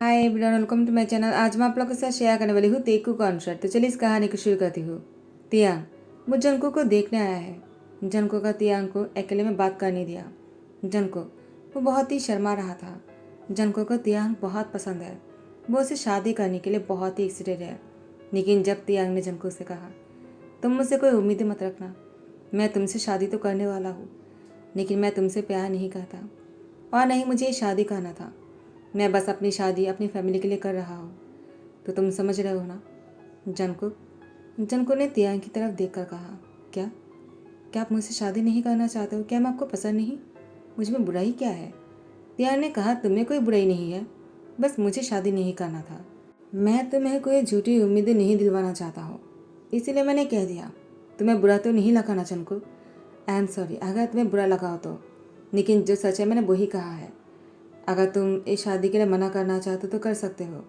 Hi everyone, welcome to my channel. आज मैं आप लोगों के साथ शेयर करने वाली हूँ तेकू कॉन्सर्ट। तो चलिए इस कहानी को शुरू करती हूँ। तियांग वो जनको को देखने आया है। जनको का तियांग को अकेले में बात करने दिया। जनको वो बहुत ही शर्मा रहा था। जनको को तियांग बहुत पसंद है। वो उसे शादी करने के लिए बहुत ही एक्साइटेड है। लेकिन जब तियांग ने जनको से कहा, तुम मुझसे कोई उम्मीदें मत रखना, मैं तुमसे शादी तो करने वाला हूँ, लेकिन मैं तुमसे प्यार नहीं करता और नहीं मुझे ये शादी करना था। मैं बस अपनी शादी अपनी फैमिली के लिए कर रहा हूँ। तो तुम समझ रहे हो ना? जनको जनको ने तियांग की तरफ देखकर कहा, क्या क्या आप मुझसे शादी नहीं करना चाहते हो? क्या मैं आपको पसंद नहीं? मुझ में बुराई क्या है? तियांग ने कहा, तुम्हें कोई बुराई नहीं है, बस मुझे शादी नहीं करना था। मैं तुम्हें कोई झूठी उम्मीदें नहीं दिलवाना चाहता हूँ, इसीलिए मैंने कह दिया। तुम्हें बुरा तो नहीं लगा ना जनको? आई एम सॉरी अगर तुम्हें बुरा लगा हो तो, लेकिन जो सच है मैंने वही कहा है। अगर तुम इस शादी के लिए मना करना चाहते हो तो कर सकते हो।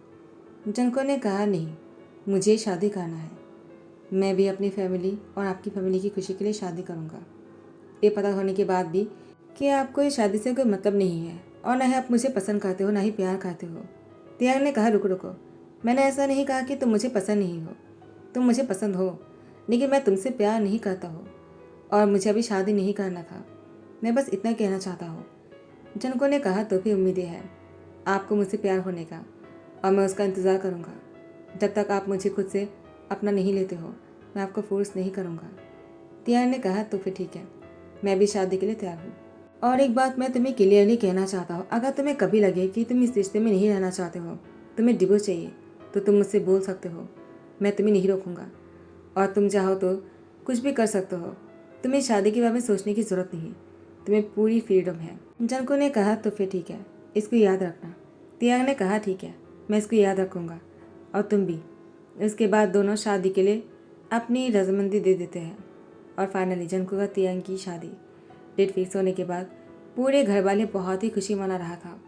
जनको ने कहा, नहीं, मुझे शादी करना है। मैं भी अपनी फैमिली और आपकी फैमिली की खुशी के लिए शादी करूँगा। ये पता होने के बाद भी कि आपको इस शादी से कोई मतलब नहीं है और ना ही आप मुझे पसंद करते हो ना ही प्यार करते हो। तियांग ने कहा, रुको रुको, मैंने ऐसा नहीं कहा कि तुम मुझे पसंद नहीं हो। तुम मुझे पसंद हो, लेकिन मैं तुमसे प्यार नहीं करता हूँ और मुझे अभी शादी नहीं करना था। मैं बस इतना कहना चाहता हूँ। जनको ने कहा, तो भी उम्मीदें हैं आपको मुझसे प्यार होने का और मैं उसका इंतज़ार करूँगा। जब तक आप मुझे खुद से अपना नहीं लेते हो, मैं आपको फोर्स नहीं करूँगा। तियांग ने कहा, तो फिर ठीक है, मैं भी शादी के लिए तैयार हूँ। और एक बात मैं तुम्हें क्लियरली कहना चाहता हूँ, अगर तुम्हें कभी लगे कि तुम इस रिश्ते में नहीं रहना चाहते हो, तुम्हें डिवोर्स चाहिए, तो तुम मुझसे बोल सकते हो। मैं तुम्हें नहीं रोकूंगा और तुम चाहो तो कुछ भी कर सकते हो। तुम्हें शादी के बारे में सोचने की ज़रूरत नहीं, तुम्हें पूरी फ्रीडम है। जनको ने कहा, तो फिर ठीक है, इसको याद रखना। तियांग ने कहा, ठीक है, मैं इसको याद रखूँगा और तुम भी। इसके बाद दोनों शादी के लिए अपनी रजामंदी दे देते हैं और फाइनली जनको का तियांग की शादी डेट फिक्स होने के बाद पूरे घर वाले बहुत ही खुशी मना रहा था।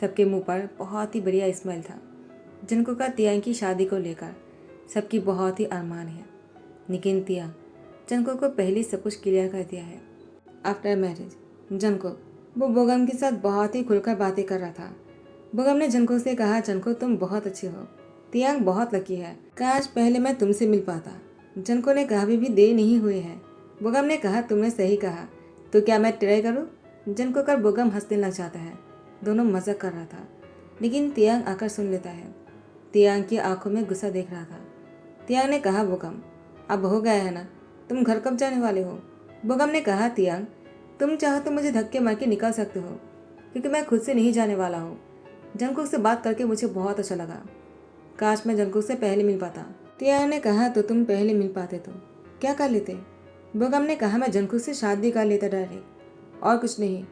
सबके मुंह पर बहुत ही बढ़िया स्माइल था। जनको का तियांग की शादी को लेकर सबकी बहुत ही अरमान है, लेकिन तियांग जनको को पहले ही सब कुछ क्लियर कर दिया है। आफ्टर मैरिज जनको वो बोगम के साथ बहुत ही खुलकर बातें कर रहा था। बोगम ने जनको से कहा, जनको तुम बहुत अच्छी हो, तियांग बहुत लकी है, काश पहले मैं तुमसे मिल पाता। जनको ने कहा, अभी भी देर नहीं हुई है। बोगम ने कहा, तुमने सही कहा, तो क्या मैं ट्राई करूँ? जनको कर बोगम हंसने लग जाता है। दोनों मजाक कर रहा था, लेकिन तियांग आकर सुन लेता है। तियांग की आंखों में गुस्सा देख रहा था। तियांग ने कहा, बोगम अब हो गया है ना, तुम घर कब जाने वाले हो? बोगम ने कहा, तियांग तुम चाहो तो मुझे धक्के मार के निकाल सकते हो, क्योंकि मैं खुद से नहीं जाने वाला हूँ। जंकुक से बात करके मुझे बहुत अच्छा लगा, काश मैं जंकुक से पहले मिल पाता। तियांग ने कहा, तो तुम पहले मिल पाते तो क्या कर लेते? बोगम ने कहा, मैं जंकुक से शादी कर लेता डायरेक्ट, और कुछ नहीं।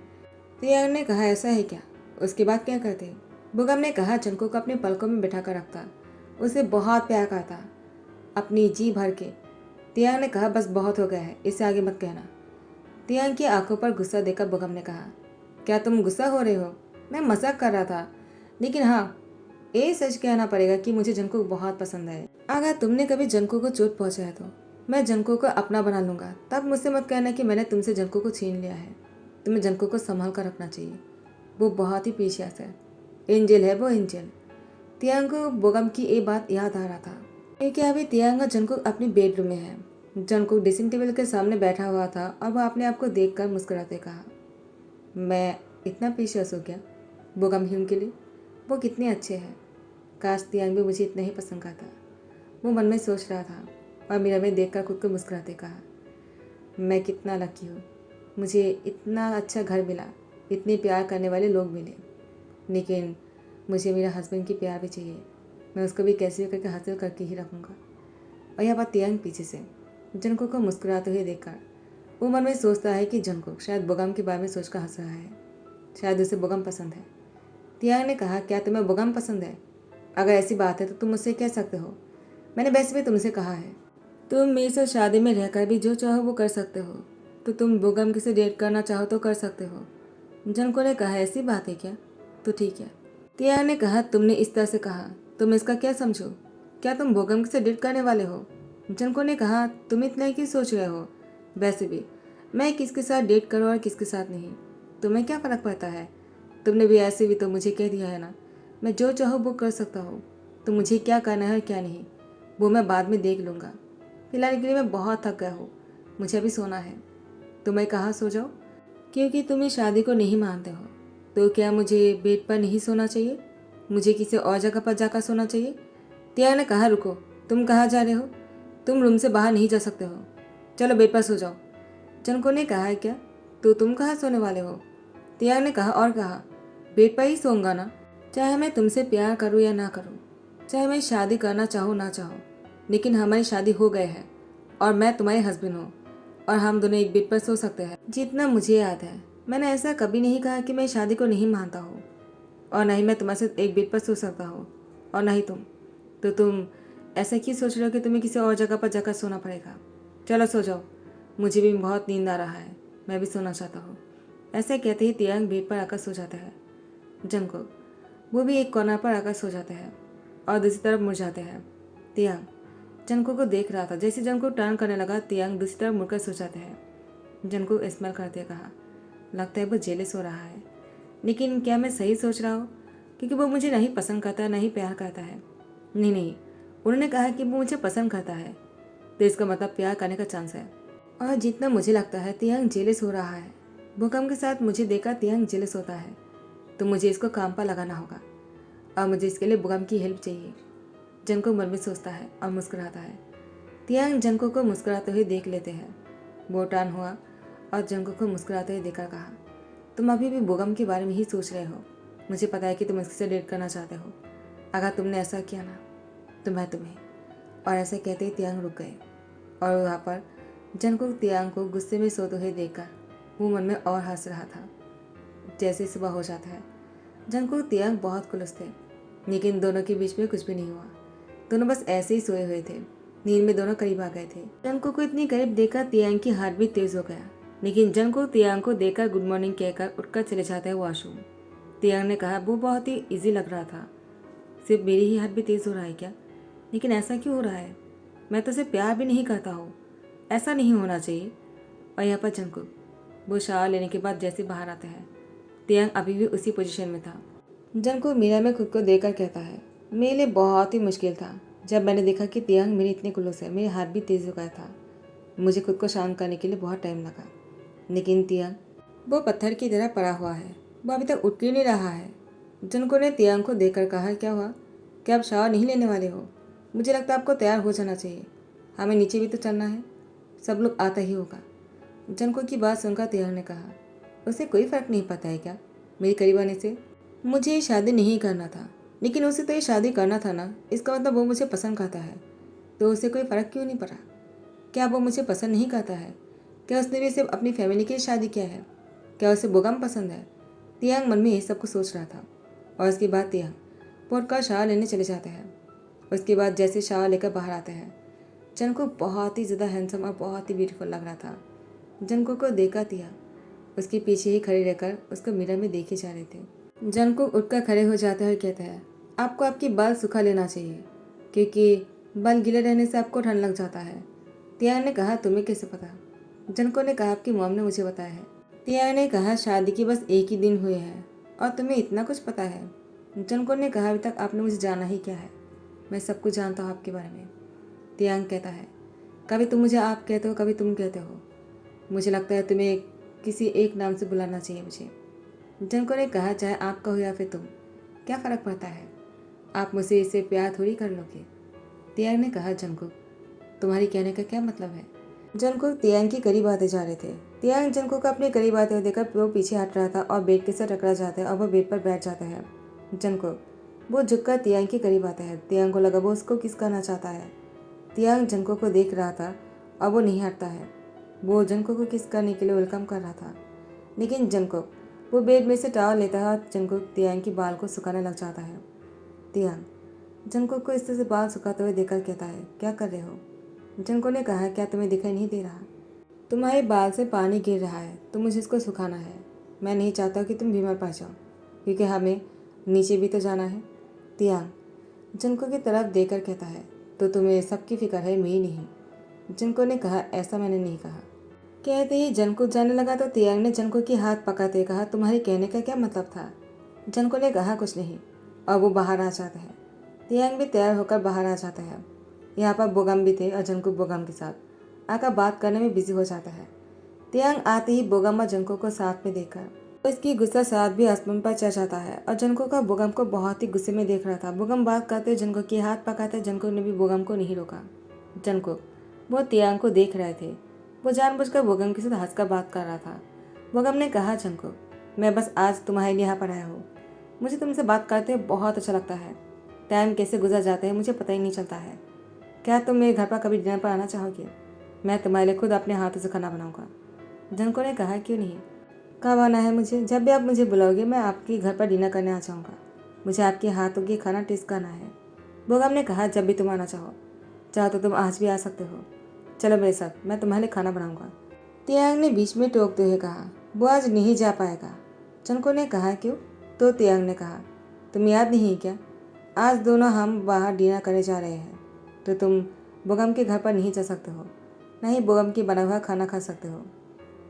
तियांग ने कहा, ऐसा है क्या? उसके बाद क्या करते? बोगम ने कहा, जंकुक अपने पलकों में बिठा कर रखता, उसे बहुत प्यार करता, अपनी जी भर के। तियांग ने कहा, बस बहुत हो गया है, इससे आगे मत कहना। तियांग की आंखों पर गुस्सा देखकर बोगम ने कहा, क्या तुम गुस्सा हो रहे हो? मैं मजाक कर रहा था, लेकिन हाँ, ये सच कहना पड़ेगा कि मुझे जंकुक बहुत पसंद है। अगर तुमने कभी जंकुक को चोट पहुंचाया तो मैं जंकुक को अपना बना लूंगा। तब मुझसे मत कहना कि मैंने तुमसे जंकुक को छीन लिया है। तुम्हें जंकुक को संभाल कर रखना चाहिए, वो बहुत ही प्रीशियस है, एंजल है वो, एंजल। तियांग को बोगम की ये बात याद आ रहा था, क्योंकि अभी तियांग और जंकुक अपनी बेडरूम में है। जंकुक ड्रेसिंग टेबल के सामने बैठा हुआ था और वह अपने आप को देखकर मुस्कुराते कहा, मैं इतना प्रीशियस हो गया बोगम ह्यूम के लिए? वो कितने अच्छे हैं, काश तियांग भी मुझे इतना ही पसंद करता। वो मन में सोच रहा था और मीरा में देखकर खुद को मुस्कुराते कहा, मैं कितना लकी हूँ, मुझे इतना अच्छा घर मिला, इतने प्यार करने वाले लोग मिले, लेकिन मुझे मेरा हस्बैंड की प्यार भी चाहिए। मैं उसको भी कैसे भी करके हासिल करके ही रखूँगा। और यह बात तियांग पीछे से जनको को मुस्कुराते हुए देखकर वो मन में सोचता है कि जनको शायद बोगम के बारे में सोचकर हंस रहा है, शायद उसे बोगम पसंद है। तियांग ने कहा, क्या तुम्हें बोगम पसंद है? अगर ऐसी बात है तो तुम मुझसे कह सकते हो, मैंने वैसे भी तुमसे कहा है, तुम मेरे साथ शादी में रहकर भी जो चाहो वो कर सकते हो, तो तुम बोगम किसे डेट करना चाहो तो कर सकते हो। जनको ने कहा, ऐसी बात है क्या? तो ठीक है। तियांग ने कहा, तुमने इस तरह से कहा, तुम इसका क्या समझो? क्या तुम बोगम से डेट करने वाले हो? जनको ने कहा, तुम इतना ही क्यों सोच रहे हो? वैसे भी मैं किसके साथ डेट करूँ और किसके साथ नहीं, तुम्हें क्या फ़र्क पड़ता है? तुमने भी ऐसे भी तो मुझे कह दिया है ना, मैं जो चाहूँ वो कर सकता हूँ। तो मुझे क्या करना है और क्या नहीं वो मैं बाद में देख लूँगा। फिलहाल के लिए मैं बहुत थक गया हूँ, मुझे अभी सोना है। तो मैं कहाँ सो जाऊँ? क्योंकि तुम इस शादी को नहीं मानते हो तो क्या मुझे बेड पर नहीं सोना चाहिए? मुझे किसी और जगह पर जाकर सोना चाहिए? तिया ने कहा, रुको, तुम कहाँ जा रहे हो? तुम रूम से बाहर नहीं जा सकते हो, चलो बेड पर सो जाओ। जनको ने कहा, क्या तो तुम कहाँ सोने वाले हो? तिया ने कहा, और कहा, बेड पर ही सोऊंगा ना, चाहे मैं तुमसे प्यार करूँ या ना करूँ, चाहे मैं शादी करना चाहूँ ना चाहूँ, लेकिन हमारी शादी हो गई है और मैं तुम्हारे हस्बैंड हूँ और हम दोनों एक बेड पर सो सकते हैं। जितना मुझे याद है मैंने ऐसा कभी नहीं कहा कि मैं शादी को नहीं मानता हूँ और ना ही मैं तुम्हारे साथ एक बेड पर सो सकता हूँ और ना ही तुम। तो तुम ऐसा क्यों सोच रहे हो कि तुम्हें किसी और जगह पर जाकर सोना पड़ेगा? चलो सो जाओ, मुझे भी बहुत नींद आ रहा है, मैं भी सोना चाहता हूँ। ऐसे कहते ही तियांग बेड पर आकर सो जाता है। जंको वो भी एक कोना पर आकर सो जाते हैं और दूसरी तरफ मुड़ जाते हैं। तियांग जंको को देख रहा था। जैसे जंको टर्न करने लगा तियांग दूसरी तरफ मुड़कर सो जाते हैं। जंको स्मेल करते कहा, लगता है वो जेलस हो रहा है, लेकिन क्या मैं सही सोच रहा हूँ? क्योंकि वो मुझे नहीं पसंद करता है, नहीं प्यार करता है। नहीं नहीं, उन्होंने कहा कि वो मुझे पसंद करता है तो इसका मतलब प्यार करने का चांस है। और जितना मुझे लगता है तियांग जेलस हो रहा है। भूकंप के साथ मुझे देखा तियांग जेलस होता है तो मुझे इसको काम पर लगाना होगा और मुझे इसके लिए भूकंप की हेल्प चाहिए। जंको मन में सोचता है और मुस्कुराता है। तियांग जंको को मुस्कुराते हुए देख लेते हैं। वो टर्न हुआ और जंको को मुस्कुराते हुए देखा, कहा, तुम अभी भी भूकंप के बारे में ही सोच रहे हो। मुझे पता है कि तुम इससे डेट करना चाहते हो। अगर तुमने ऐसा किया ना तो मैं तुम्हें। और ऐसे कहते ही तियांग रुक गए और वहाँ पर जंको तियांग को गुस्से में सोते हुए देखकर वो मन में और हंस रहा था। जैसे सुबह हो जाता है, जंको तियांग बहुत खुश थे, लेकिन दोनों के बीच में कुछ भी नहीं हुआ। दोनों बस ऐसे ही सोए हुए थे। नींद में दोनों करीब आ गए थे। जंको को इतनी करीब देखकर तियांग की हार्ट भी तेज हो गया, लेकिन जंको तियांग को देखकर गुड मॉर्निंग कहकर उठकर चले जाते हैं वॉशरूम। तियांग ने कहा, वो बहुत ही इजी लग रहा था, सिर्फ मेरी ही हार्ट भी तेज हो रहा है क्या? लेकिन ऐसा क्यों हो रहा है? मैं तो उसे प्यार भी नहीं करता हूँ, ऐसा नहीं होना चाहिए। और यहाँ पर जंको वो शावर लेने के बाद जैसे बाहर आता है, तियांग अभी भी उसी पोजीशन में था। जंको मिरर में खुद को देखकर कहता है, मेरे लिए बहुत ही मुश्किल था जब मैंने देखा कि तियांग मेरे इतने क्लोज है। मेरे हाथ भी तेज हो गया था। मुझे खुद को शांत करने के लिए बहुत टाइम लगा, लेकिन तियांग वो पत्थर की तरह पड़ा हुआ है, वो अभी तक उठ क्यों नहीं रहा है? जंको ने तियांग को देखकर कहा, क्या हुआ? क्या आप शावर नहीं लेने वाले हो? मुझे लगता है आपको तैयार हो जाना चाहिए, हमें नीचे भी तो चलना है, सब लोग आता ही होगा। जंको की बात सुनकर तियांग ने कहा, उसे कोई फर्क नहीं पड़ता है क्या मेरे करीब आने से? मुझे ये शादी नहीं करना था, लेकिन उसे तो ये शादी करना था ना, इसका मतलब वो मुझे पसंद करता है, तो उसे कोई फ़र्क क्यों नहीं पड़ा? क्या वो मुझे पसंद नहीं करता है? क्या उसने भी सिर्फ अपनी फैमिली के लिए शादी किया है? क्या उसे भूकंप पसंद है? तियांग मन में ये सब कुछ सोच रहा था और उसके बाद तियांग पोट का शावर लेने चले जाते हैं। उसके बाद जैसे शावर लेकर बाहर आते हैं, जंको बहुत ही ज़्यादा हैंडसम और बहुत ही ब्यूटीफुल लग रहा था। जंको को देखा तियांग उसके पीछे ही खड़े रहकर उसको मिरर में देखे जा रहे थे। जंको उठकर खड़े हो जाता है और कहता है, आपको आपकी बाल सुखा लेना चाहिए, क्योंकि बाल गीले रहने से आपको ठंड लग जाता है। तियांग ने कहा, तुम्हें कैसे पता? जंको ने कहा, आपकी मॉम ने मुझे बताया है। तियांग ने कहा, शादी के बस एक ही दिन हुए हैं और तुम्हें इतना कुछ पता है? जंको ने कहा, अभी तक आपने मुझे जाना ही क्या है, मैं सब कुछ जानता हूँ आपके बारे में। तियांग कहता है, कभी तुम मुझे आप कहते हो, कभी तुम कहते हो, मुझे लगता है तुम्हें किसी एक नाम से बुलाना चाहिए मुझे। जंको ने कहा, चाहे आप कहो या फिर तुम, क्या फ़र्क पड़ता है, आप मुझसे इससे प्यार थोड़ी कर लोगे। तियांग ने कहा, जंको तुम्हारी कहने का क्या मतलब है? जंको तियांग के करीब आते जा रहे थे। तियांग जंको को अपने करीब आते हुए देखकर वो पीछे हट रहा था और बेड के साथ टकरा जाता है और वो बेड पर बैठ जाता है। जंको वो झुककर तियांग के करीब आता है। तियांग को लगा वो उसको किस करना चाहता है। तियांग जंको को देख रहा था और वो नहीं हटता है। वो जंको को किस करने के लिए वेलकम कर रहा था, लेकिन जंको वो बेड में से टॉवल लेता है और जंको तियांग की बाल को सुखाने लग जाता है। तियांग जंको को इस तरह से बाल सुखाते हुए देखकर कहता है, क्या कर रहे हो? जंको ने कहा, क्या तुम्हें दिखाई नहीं दे रहा? तुम्हारे बाल से पानी गिर रहा है तो मुझे इसको सुखाना है। मैं नहीं चाहता कि तुम बीमार पड़ जाओ, क्योंकि हमें नीचे भी तो जाना है। तियांग जंको की तरफ देखकर कहता है, तो तुम्हें सबकी फिक्र है, मेरी नहीं। जंको ने कहा, ऐसा मैंने नहीं कहा। कहते ही जंको जाने लगा तो तियांग ने जंको की हाथ पकड़ते कहा, तुम्हारे कहने का क्या मतलब था? जंको ने कहा, कुछ नहीं, और वो बाहर आ जाता है। तियांग भी तैयार होकर बाहर आ जाता है। यहाँ पर बोगम भी थे और जंगकुक बोगम के साथ आकर बात करने में बिजी हो जाता है। तियांग आते ही बोगम और जंगकुक को साथ में देखकर तो इसकी गुस्सा साथ भी आसमान पर चढ़ जाता है और जंगकुक का बोगम को बहुत ही गुस्से में देख रहा था। बोगम बात करते जंगकुक के हाथ पकाते जंगकुक ने भी बोगम को नहीं रोका। जंगकुक वो तियांग को देख रहे थे। वो जानबूझकर बोगम के साथ हंसकर बात कर रहा था। बोगम ने कहा, जंगकुक, मैं बस आज तुम्हारे लिए यहाँ पर आया हूँ। मुझे तुमसे बात करते बहुत अच्छा लगता है। टाइम कैसे गुजर जाते हैं मुझे पता ही नहीं चलता है। क्या तुम मेरे घर पर कभी डिनर पर आना चाहोगे? मैं तुम्हारे लिए खुद अपने हाथों से खाना बनाऊंगा। जंगकुक ने कहा, क्यों नहीं, कब आना है मुझे? जब भी आप मुझे बुलाओगे मैं आपके घर पर डिनर करने आ जाऊँगा। मुझे आपके हाथों की खाना टेस्ट करना है। बोगम ने कहा, जब भी तुम आना चाहो तो तुम आज भी आ सकते हो। चलो मेरे साथ, मैं तुम्हारे लिए खाना बनाऊंगा। तियांग ने बीच में टोकते हुए कहा, वो आज नहीं जा पाएगा। जंगकुक ने कहा, क्यों? तो तियांग ने कहा, तुम याद नहीं क्या, आज दोनों हम बाहर डिनर करने जा रहे हैं, तो तुम बोगम के घर पर नहीं जा सकते हो, ना ही बोगम की बना हुआ खाना खा सकते हो।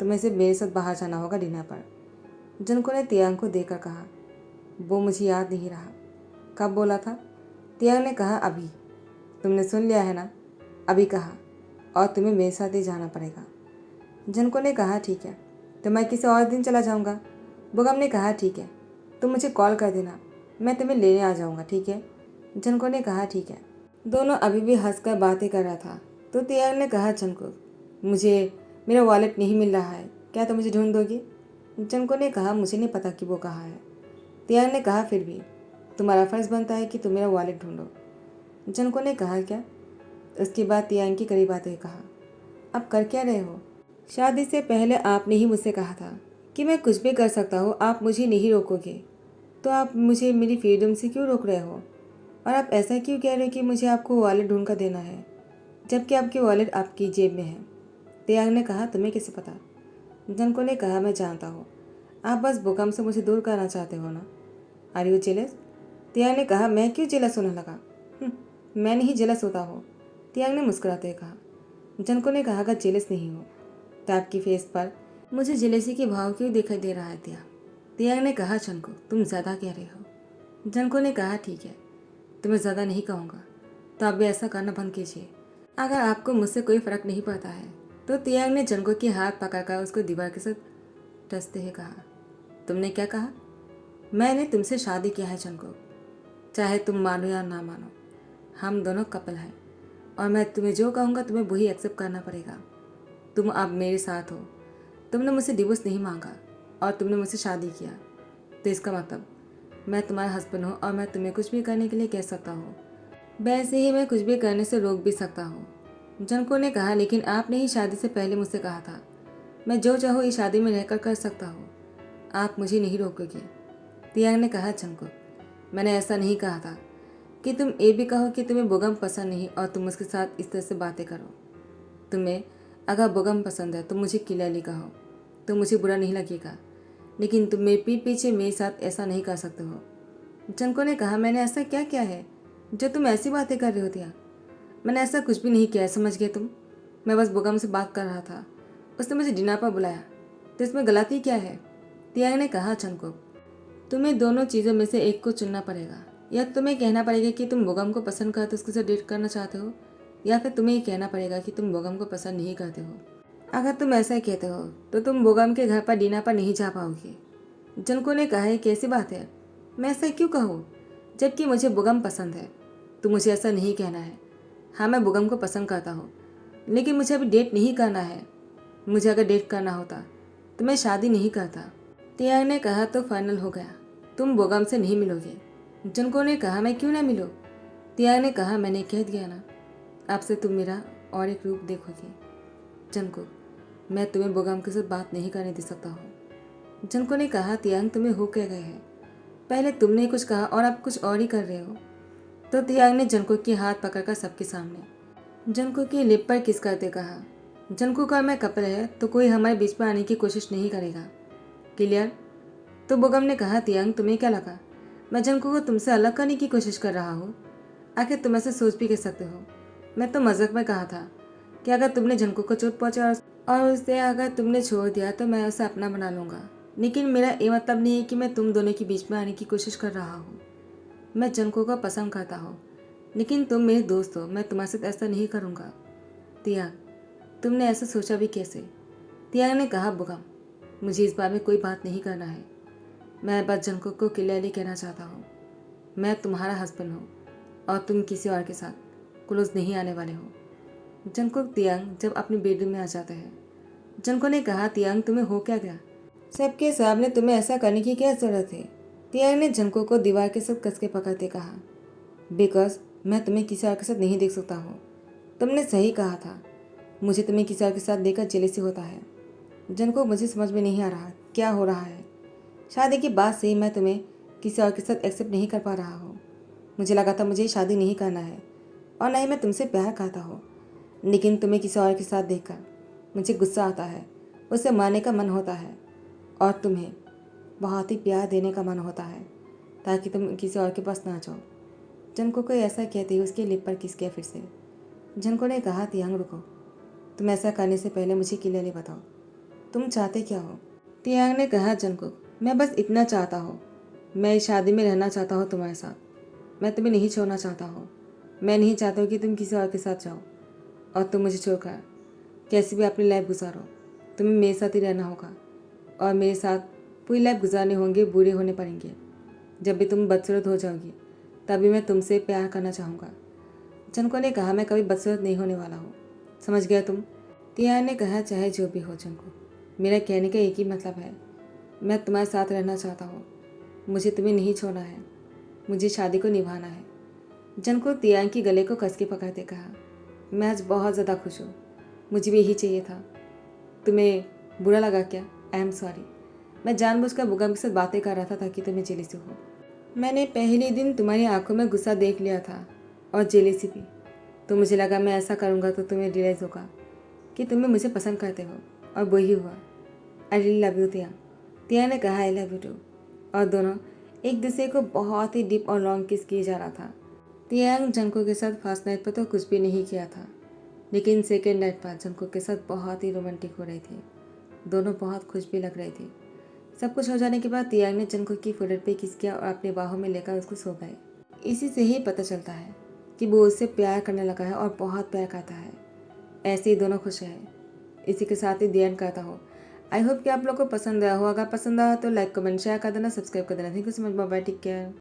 तुम्हें सिर्फ मेरे साथ बाहर जाना होगा डिनर पर। जंगकुक ने तियांग को देखकर कहा, वो मुझे याद नहीं रहा। कब बोला था? तियांग ने कहा, अभी। तुमने सुन लिया है ना, अभी कहा, और तुम्हें मेरे साथ ही जाना पड़ेगा। जंगकुक ने कहा, ठीक है, तो मैं किसी और दिन चला जाऊंगा। बोगम ने कहा, ठीक है, तुम मुझे कॉल कर देना, मैं तुम्हें लेने आ जाऊंगा, ठीक है? जंगकुक ने कहा, ठीक है। दोनों अभी भी हंसकर बातें कर रहा था तो तियांग ने कहा, जंगकुक, मुझे मेरा वॉलेट नहीं मिल रहा है, क्या तुम मुझे ढूंढ दोगे? जंगकुक ने कहा, मुझे नहीं पता कि वो कहाँ है। तियांग ने कहा, फिर भी तुम्हारा फर्ज बनता है कि तुम मेरा वॉलेट ढूंढो। जंगकुक ने कहा, क्या? उसके बाद तियांग के करीब आते हुए कहा, अब कर क्या रहे हो? शादी से पहले आपने ही मुझसे कहा था कि मैं कुछ भी कर सकता हूँ, आप मुझे नहीं रोकोगे, तो आप मुझे मेरी फ्रीडम से क्यों रोक रहे हो? और आप ऐसा क्यों कह रहे हो कि मुझे आपको वॉलेट ढूंढ कर देना है, जबकि आपकी वॉलेट आपकी जेब में है? तियांग ने कहा, तुम्हें कैसे पता? जंगकुक ने कहा, मैं जानता हूँ, आप बस भूकंप से मुझे दूर करना चाहते हो ना? Are you jealous? तियांग ने कहा, मैं क्यों जेलस होने लगा? मैं नहीं जेलस होता हूँ। तियांग ने मुस्कुराते हुए कहा। जंगकुक ने कहा, अगर जेलस नहीं हो तो आपकी फेस पर मुझे जेलसी के भाव क्यों दिखाई दे रहा है? तियांग ने कहा, जंगकुक, तुम ज़्यादा कह रहे हो। जंगकुक ने कहा, ठीक है, तुम्हें ज़्यादा नहीं कहूँगा, तो आप भी ऐसा करना बंद कीजिए। अगर आपको मुझसे कोई फ़र्क नहीं पड़ता है। तो तियांग ने जंगकुक के हाथ पकड़कर उसको दीवार के साथ टसते हुए कहा, तुमने क्या कहा? मैंने तुमसे शादी किया है जंगकुक, चाहे तुम मानो या ना मानो, हम दोनों कपल हैं, और मैं तुम्हें जो कहूँगा तुम्हें वही एक्सेप्ट करना पड़ेगा। तुम अब मेरे साथ हो, तुमने मुझसे डिवोर्स नहीं मांगा और तुमने मुझसे शादी किया, तो इसका मतलब मैं तुम्हारा हस्बैंड हूँ और मैं तुम्हें कुछ भी करने के लिए कह सकता हूँ। वैसे ही मैं कुछ भी करने से रोक भी सकता हूँ। जंगकुक ने कहा, लेकिन आपने ही शादी से पहले मुझसे कहा था मैं जो चाहूँ इस शादी में रहकर कर सकता हूँ, आप मुझे नहीं रोकोगे। तियांग ने कहा, जंगकुक, मैंने ऐसा नहीं कहा था कि तुम ये भी कहो कि तुम्हें बोगम पसंद नहीं और तुम उसके साथ इस तरह से बातें करो। तुम्हें अगर बोगम पसंद है तो मुझे क्लियरली कहो, तो मुझे बुरा नहीं लगेगा, लेकिन तुम मेरे पीठ पीछे मेरे साथ ऐसा नहीं कर सकते हो। जंगकुक ने कहा, मैंने ऐसा क्या किया है जो तुम ऐसी बातें कर रहे हो? तियांग, मैंने ऐसा कुछ भी नहीं किया है, समझ गए तुम? मैं बस बोगम से बात कर रहा था, उसने मुझे डिनर पर बुलाया, तो इसमें गलती क्या है? तियांग ने कहा, जंगकुक, तुम्हें दोनों चीज़ों में से एक को चुनना पड़ेगा। या तुम्हें कहना पड़ेगा कि तुम बोगम को पसंद करते उसके साथ डेट करना चाहते हो, या फिर तुम्हें ये कहना पड़ेगा कि तुम बोगम को पसंद नहीं करते हो। अगर तुम ऐसा कहते हो तो तुम बोगम के घर पर डिनर पर नहीं जा पाओगे। जंगकुक ने कहा, ये कैसी बात है? मैं ऐसा क्यों कहूँ जबकि मुझे बोगम पसंद है? तो मुझे ऐसा नहीं कहना है। हाँ, मैं बोगम को पसंद करता हूँ, लेकिन मुझे अभी डेट नहीं करना है। मुझे अगर डेट करना होता तो मैं शादी नहीं करता। तियांग ने कहा, तो फाइनल हो गया, तुम बोगम से नहीं मिलोगे। जंगकुक ने कहा, मैं क्यों ना मिलूं? तियांग ने कहा, मैंने कह दिया ना, आपसे तुम मेरा और एक रूप देखोगे। जंगकुक, मैं तुम्हें बोगम के साथ बात नहीं करने दे सकता हूँ। जंगकुक ने कहा, तियांग, तुम्हें हो क्या गए हैं? पहले तुमने कुछ कहा और अब कुछ और ही कर रहे हो। तो तियांग ने जंगकुक के हाथ पकड़कर सबके सामने जंगकुक की लिप पर किस करते कहा, जंगकुक और मैं कपल है तो कोई हमारे बीच में आने की कोशिश नहीं करेगा, क्लियर? तो बोगम ने कहा, तियांग, तुम्हें क्या लगा मैं जंगकुक को तुमसे अलग करने की कोशिश कर रहा हूँ? आखिर तुम ऐसे सोच भी कर सकते हो? मैं तो मजाक में कहा था कि अगर तुमने जंगकुक को चोट पहुंचा और उसे अगर तुमने छोड़ दिया तो मैं उसे अपना बना लूंगा, लेकिन मेरा ये मतलब नहीं है कि मैं तुम दोनों के बीच में आने की कोशिश कर रहा हूँ। मैं जंको को पसंद करता हूँ, लेकिन तुम मेरे दोस्त हो, मैं तुम्हारे साथ ऐसा नहीं करूँगा। तियांग, तुमने ऐसा सोचा भी कैसे? तियांग ने कहा, बुगाम, मुझे इस बारे में कोई बात नहीं करना है। मैं बस जंको को क्लियरली कहना चाहता हूँ, मैं तुम्हारा हस्बैंड हूँ और तुम किसी और के साथ क्लोज नहीं आने वाले हो। जंको तियांग जब अपने बेडरूम में आ जाते हैं, जंको ने कहा, तियांग तुम्हें हो क्या गया? सबके सामने तुम्हें ऐसा करने की क्या जरूरत है? तियांग ने जंको को दीवार के साथ कस के पकड़ते कहा, बिकॉज मैं तुम्हें किसी और के साथ नहीं देख सकता हूँ। तुमने सही कहा था, मुझे तुम्हें किसी और के साथ देखकर जेलसी होता है। जंको, मुझे समझ में नहीं आ रहा क्या हो रहा है। शादी के बाद से ही मैं तुम्हें किसी और के साथ एक्सेप्ट नहीं कर पा रहा हूँ। मुझे लगा था मुझे शादी नहीं करना है और ना ही मैं तुमसे प्यार करता हूँ, लेकिन तुम्हें किसी और के साथ देखकर मुझे गुस्सा आता है, उसे मारने का मन होता है और तुम्हें बहुत ही प्यार देने का मन होता है ताकि तुम किसी और के पास ना जाओ। जंको को ऐसा कहते ही उसके लिप पर किस किया फिर से। जंको ने कहा, तियांग रुको, तुम ऐसा करने से पहले मुझे क्लियरली बताओ, तुम चाहते क्या हो? तियांग ने कहा, जंको, मैं बस इतना चाहता हूँ, मैं इस शादी में रहना चाहता हूँ तुम्हारे साथ। मैं तुम्हें नहीं छोड़ना चाहता हूँ। मैं नहीं चाहता हूँ कि तुम किसी और के साथ जाओ और तुम मुझे छोड़कर कैसी भी अपनी लाइफ गुजारो। तुम्हें मेरे साथ ही रहना होगा और मेरे साथ पूरी लाइफ गुजारने होंगे, बुरे होने पड़ेंगे। जब भी तुम बदसूरत हो जाओगी तभी मैं तुमसे प्यार करना चाहूँगा। जंको ने कहा, मैं कभी बदसूरत नहीं होने वाला हूँ, समझ गया तुम? तियांग ने कहा, चाहे जो भी हो जंको, मेरा कहने का एक ही मतलब है, मैं तुम्हारे साथ रहना चाहता हूँ। मुझे तुम्हें नहीं छोड़ना है, मुझे शादी को निभाना है। जंको तियांग के गले को कस के पकड़ते कहा, मैं आज बहुत ज़्यादा खुश हूँ, मुझे भी यही चाहिए था। तुम्हें बुरा लगा क्या? आई एम सॉरी, मैं जानबूझकर बुगम के साथ बातें कर रहा था ताकि तुम्हें जेलसी हो। मैंने पहले दिन तुम्हारी आंखों में गुस्सा देख लिया था और जेलसी भी, तो मुझे लगा मैं ऐसा करूँगा तो तुम्हें रियलाइज़ होगा कि तुम्हें मुझे पसंद करते हो, और वही हुआ। I really love you Tiang. Tiang ने कहा, आई लव यू टू। और दोनों एक दूसरे को बहुत ही डीप और लॉन्ग किस किए जा रहा था। तियांग जंको के साथ फर्स्ट नाइट पर तो कुछ भी नहीं किया था, लेकिन सेकेंड नाइट पर जंको के साथ बहुत ही रोमांटिक हो रहे थे। दोनों बहुत खुश भी लग रहे थे। सब कुछ हो जाने के बाद तियांग ने जंको की फोrehead पे किस किया और अपने बाहों में लेकर उसको सो गए। इसी से ही पता चलता है कि वो उससे प्यार करने लगा है और बहुत प्यार करता है। ऐसे ही दोनों खुश हैं। इसी के साथ ही दी एंड करता हूँ। आई होप कि आप लोग को पसंद आया हो। अगर पसंद आया तो लाइक कमेंट शेयर कर देना, सब्सक्राइब कर देना। Thank you so much, bye bye, take care.